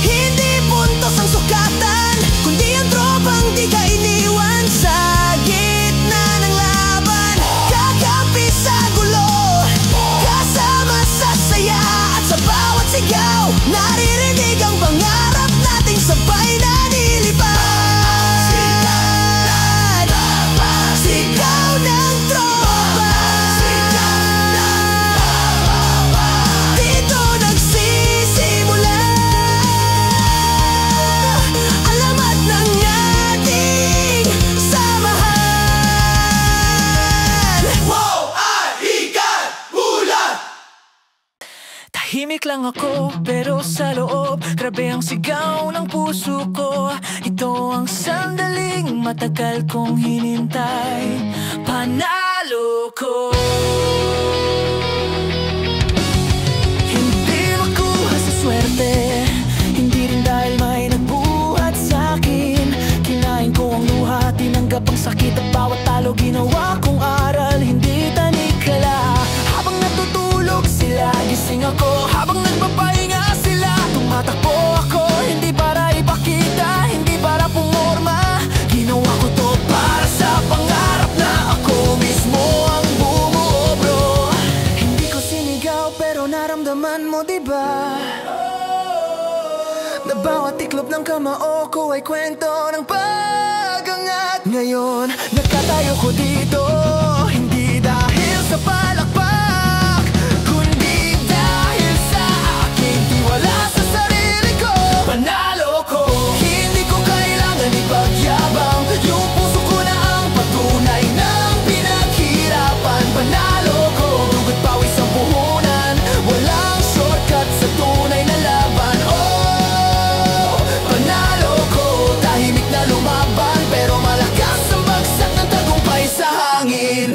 hindi puntos ang sukatan, kundi ang tropang di ka iniwan sa gitna ng laban. Kakampi sa gulo, kasama sa saya. At sa bawat sigaw, naririnig ang pangarap nating sabay na nilipad. Sigaw ng tropa, dito nagsisimula. Alamat ng ating samahan. Wow, ay ikat bulan. Tahimik lang ako, pero sa loob, grabe ang sigaw ng puso ko. Ito ang sandaling matagal kong hinintay. Panalo ko. Hindi makuha sa swerte, hindi rin dahil may nagbuhat sa'kin. Kinain ko ang luha, tinanggap ang sakit at bawat talo ginawa kong aral. Hindi tanikala, habang natutulog sila, gising ako. Habang nagpapahinga sila, tumatakbo ako. Hindi para ipakita, hindi para pumunta, Bawat tiklop ng kamao ko ay kwento ng pag-angat. Ngayon, nagkatayo ko dito, hindi dahil sa palakpak, kundi dahil sa aking tiwala sa sarili ko. Panalo ko, hindi ko kailangan ipagyabang, yung puso ko na ang patunay ng pinaghirapan. Panalo ko, dugot pawis ang puhunan, walang shortcut sa tunay na laban. Oh, panalo ko, tahimik na lumaban, pero malakas ang bagsak ng tagumpay sa hangin.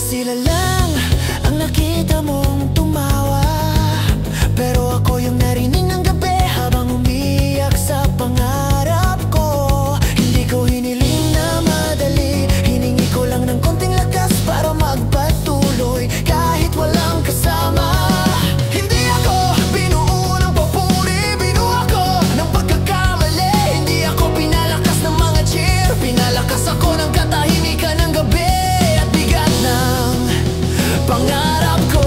Sila lang ang nakita mong tumawa, pero ako yung narinig ng gabi habang umiyak sa pangarap ko. Hindi ko hiniling na madali, hiningi ko lang ng konting lakas para magpatuloy kahit walang kasama. Hindi ako binuo ng papuri, binuo ako ng pagkakamali. Hindi ako pinalakas ng mga cheer, pinalakas ako ng katahimikan ng gabi at bigat ng pangarap ko.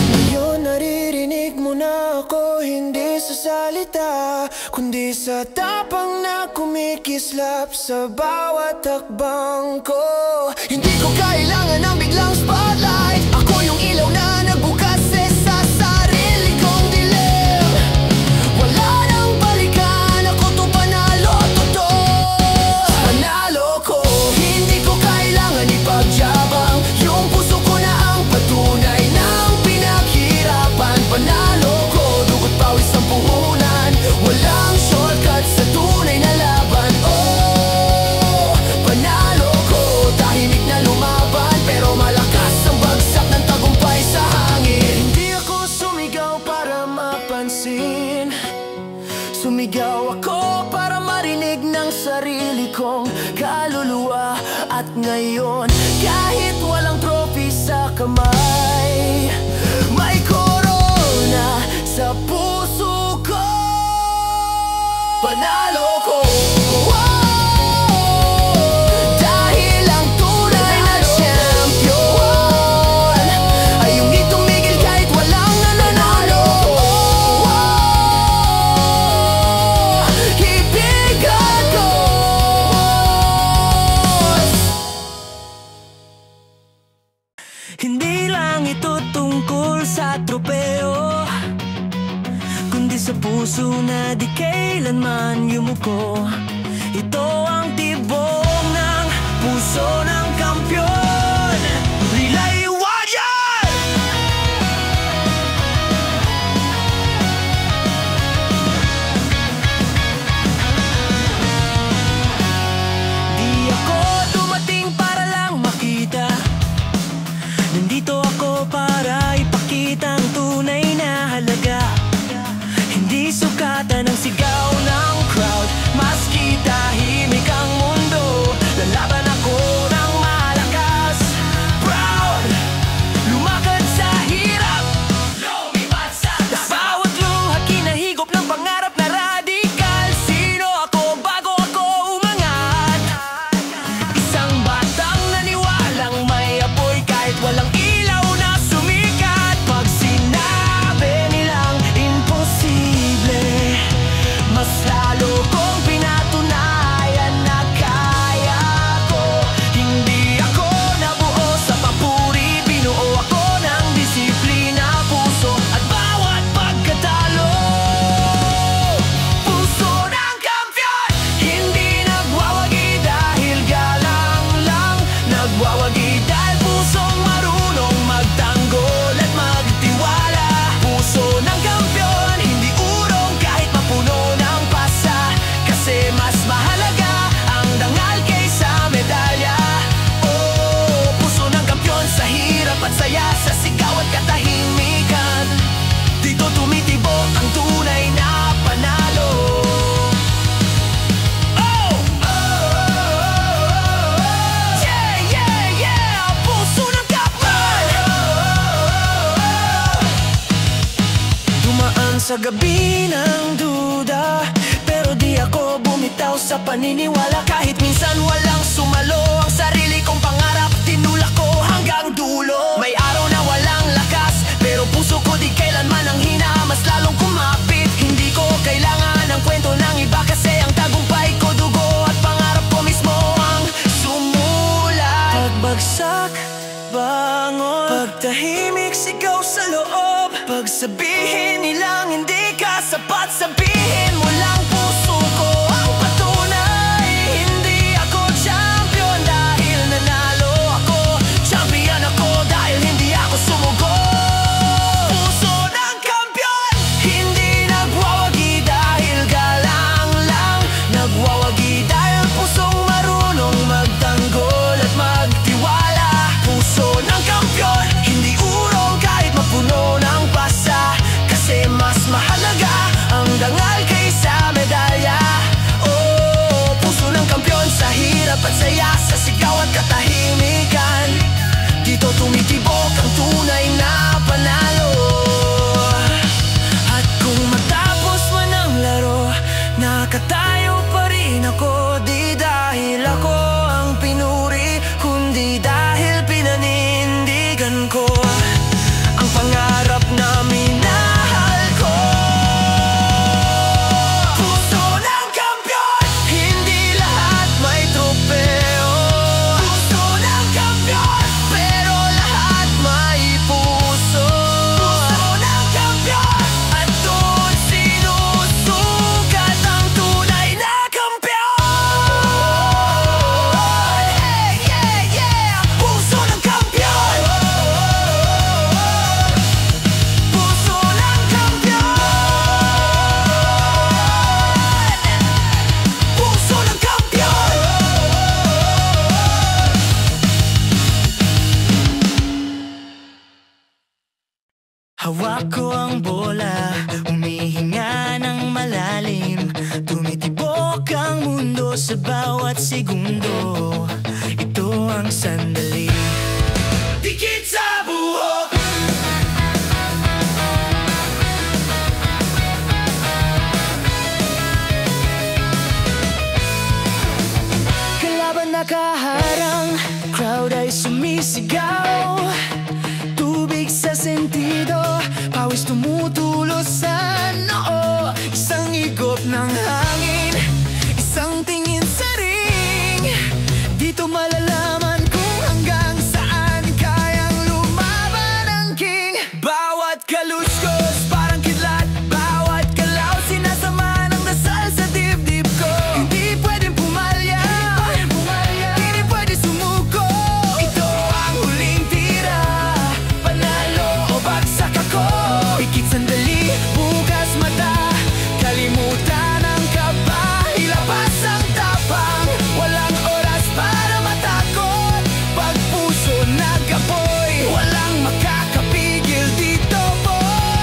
Ngayon naririnig mo na ako, hindi sa salita, kundi sa tapang na kumikislap sa bawat hakbang ko. Hindi ko kailangan ng biglang spotlight, ako yung ilaw na nagbukas sa sarili kong dilim. Wala nang balikan, ako to panalo, totoo. Panalo ko, hindi ko kailangan ipagyabang, yung puso ko na ang patunay ng pinaghirapan. Panalo ko, dugot pawis ang puhunan, walang shortcut sa tunay na laban. Oh, panalo ko, tahimik na lumaban, pero malakas ang bagsak ng tagumpay sa hangin. Hindi ako sumigaw para mapansin, sumigaw ako para marinig ng sarili kong kaluluwa. At ngayon, kahit walang trophy sa kamay, may corona sa puso ko. Panalo ko, dahil ang tunay na champion ay yung di tumigil kahit walang nananalo. Ibigan ko. Hindi lang ito tungkol sa tropeo, kundi sa puso na di kailanman yumuko. Ito ang tibok ng puso ng kampiyon. Relay Warrior! Di ako dumating para lang makita, nandito ako para ipakita ang tunay na halaga. Hindi sukatan ng sigaw ng crowd, maski tahimik ang mundo, lalaban ako ng malakas. Proud, lumakad sa hirap, lumipat sa bawat luha, kinahigop ng pangarap na radikal. Sino ako bago ako umangat? Isang batang naniwalang may apoy kahit walang ilaw na sumikat. Pag sinabi nilang imposible, mas lalo kong pinatunayan na kaya ko. Hindi ako nabuo sa papuri, binuo ako ng disiplina, puso at bawat pagkatalo. Puso ng kampiyon, hindi nagwawagi dahil galang lang, nagwawagi dahil pusong marunong magtanggol at magtiwala. Puso ng kampiyon, hindi urong kahit mapuno ng pasa, kasi mas mahalaga ang dangal kaysa medalya. Oh, puso ng kampiyon sa hirap at saya, sa sigaw at katahimikan, dito tumitibok ang tunay na panalo. Oh! Yeah, yeah, yeah! Puso ng kampiyon! Dumaan sa gabi ng duda, pero di ako bumitaw sa paniniwala. Kahit minsan wala kong pangarap, tinulak ko hanggang dulo. May araw na walang lakas, pero puso ko di kailanman ang hina, mas lalong kumapit. Hindi ko kailangan ng kwento ng iba, kasi ang tagumpay ko dugo at pangarap ko mismo ang sumulat. Pagbagsak, bangon, pagtahimik, sigaw sa loob. Pagsabihin nilang hindi ka sapat, sabihin mo lang puso ko ang patunay. Hindi ako champion dahil nanalo ako, champion ako dahil hindi ako sumuko. Puso ng kampiyon, hindi nagwawagi dahil galang lang. Nagwawagi dahil pusong marunong magtanggol at magtiwala. Puso ng kampiyon, hindi urong kahit mapuno ng pasa, kasi mas mahalaga ang dangal kaysa medalya. Oh, puso ng kampiyon sa hirap at saya, sa sigaw at katahimikan. Dito tumitibok ang tunay na panalo. At kung matapos man ang laro, nakatayo pa rin ako. Di dahil ako ang pinuri, kundi dahil pinanindigan ko ang pangarap na minahal ko. Puso ng kampiyon, hindi lahat may trofeo. Puso ng kampiyon, pero lahat may puso. Puso ng kampiyon, at doon sinusukat ang tunay na kampiyon. Hey, yeah, yeah! Puso ng kampiyon, puso ng kampiyon, puso ng kampiyon. Hawak ko ang bola, humihinga ng malalim. Tumitibok ang mundo sa bawat segundo. Ito ang sandali, Dikit sa buhok, kalaban nakaharang, crowd ay sumisigaw. Tubig sa sentido, pawis tumutulo sa noo. Isang igop ng hangin, isang tingin sa ring. Dito malalaman kung hanggang saan kayang lumaban ang king. Bawat kaluskos parang kidlat, bawat galaw sinasama ng dasal sa dibdib ko. Hindi pwedeng pumalya, hindi pwede sumuko. Ito ang huling tira, panalo o bagsak ako. Pikit sandali, bukas mata, kalimutan ang kaba, ilabas ang tapang. Walang oras para matakot, pag puso nag-apoy, walang makakapigil dito po.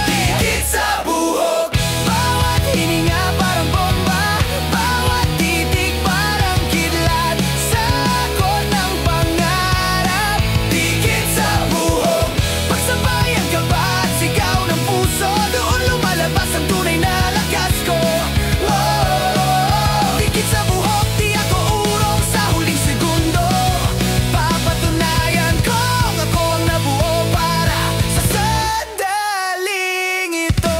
dikit sa buhok, Bawat hininga parang bomba, bawat titig parang kidlat, sakot ng pangarap. dikit sa buhok, Pagsabayan ka ba at sigaw ng puso, doon lumalabas ang tunay na lakas ko. Oh, dikit sa buhok, di ako urong sa huling segundo. Papatunayan kong ako ang nabuo para sa sandaling ito.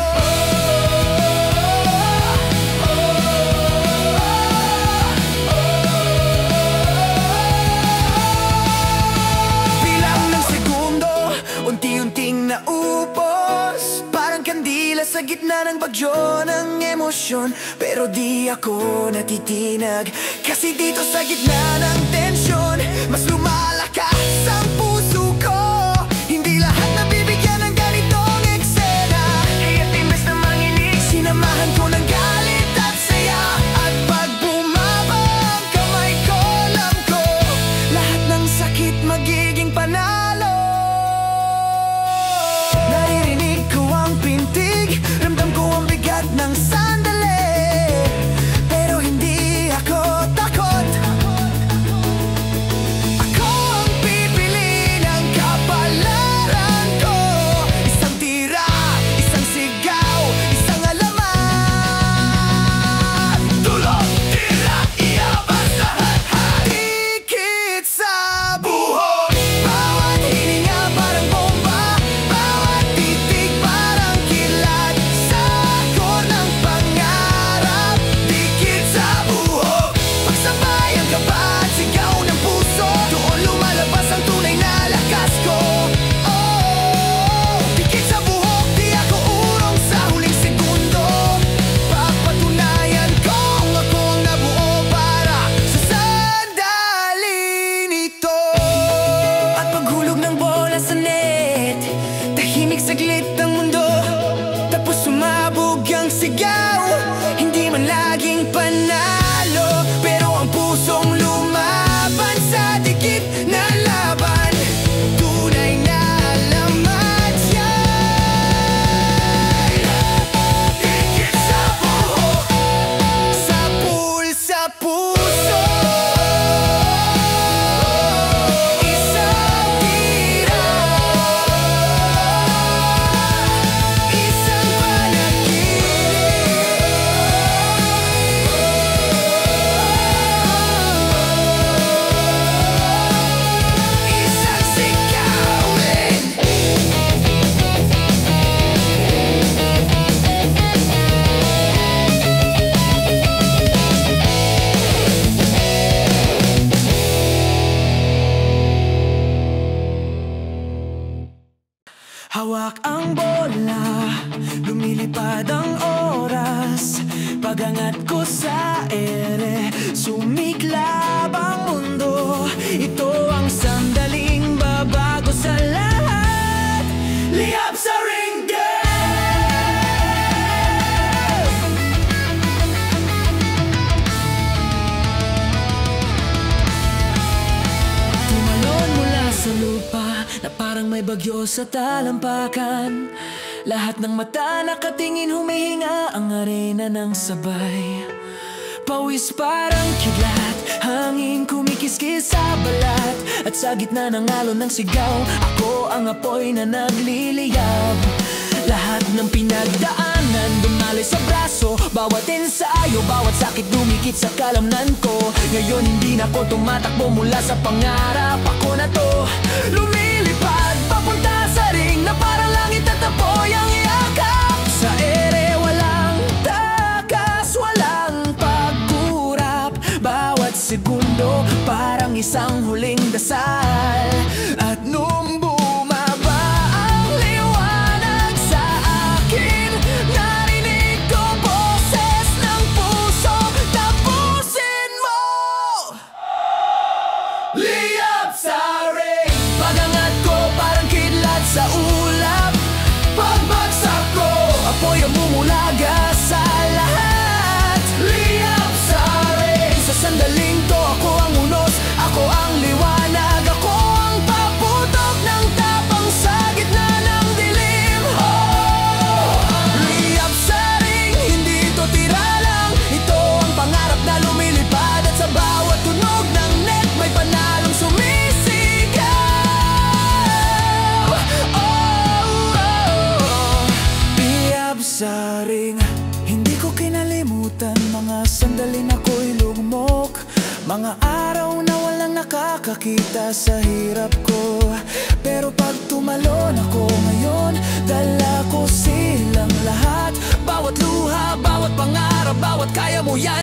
Bilang ng segundo, unti-unting naupos, parang kandila sa gitna ng bagyo ng emosyon. Pero di ako natitinag, kasi dito sa gitna ng tensyon, mas lumalakas ang puso ko. Hindi lahat nabibigyan ng ganitong eksena, kaya't imbes na manginig, sinamahan ko ng galit at saya. At pag bumaba ang kamay ko, alam ko lahat ng sakit magiging panalo. Naririnig ko ang pintig, ramdam ko ang bigat ng sandali, pero hindi ako takot. Ako Hawak ang bola, lumilipad ang oras. Pagangat ko sa ere, sumiklab ang mundo. Ito ang sandaling babago sa lahat. Liyab sa ring girl! Tumalon mula sa lupa na parang may bagyo sa talampakan. Lahat ng mata nakatingin, humihinga ang arena ng sabay. Pawis parang kidlat, hangin kumikiskis sa balat. At sa gitna ng alon ng sigaw, ako ang apoy na nagliliyab. Lahat ng pinagdaanan, dumali sa braso. Bawat ensayo, bawat sakit dumikit sa kalamnan ko. Ngayon hindi na ako tumatakbo mula sa pangarap. Ako na to, lumilipad papunta sa ring na parang langit at apoy ang yakap. Sa ere walang takas, walang pagkurap. Bawat segundo parang isang huling dasal. At nung bumaba ang liwanag sa akin, narinig ko boses ng puso. Tapusin mo! Liyab sa ring. Pagangat ko parang kidlat sa ulap. Pagbagsak ko, apoy ang bumulaga sa lahat. Liyab sa ring. Sa sandaling to, ako ang unos, ako ang liwanag, ako ang paputok ng tapang sa gitna ng dilim. Liyab sa ring, hindi ito tira lang. Ito ang pangarap na lumilipad. At sa bawat tunog ng net, may panalong sumisigaw. Liyab sa ring, hindi ko kinalimutan mga sandali na ako'y lugmok. Mga araw na walang nakakakita sa hirap ko. Pero pag tumalon ako ngayon, dala ko silang lahat. Bawat luha, bawat pangarap, bawat kaya mo yan.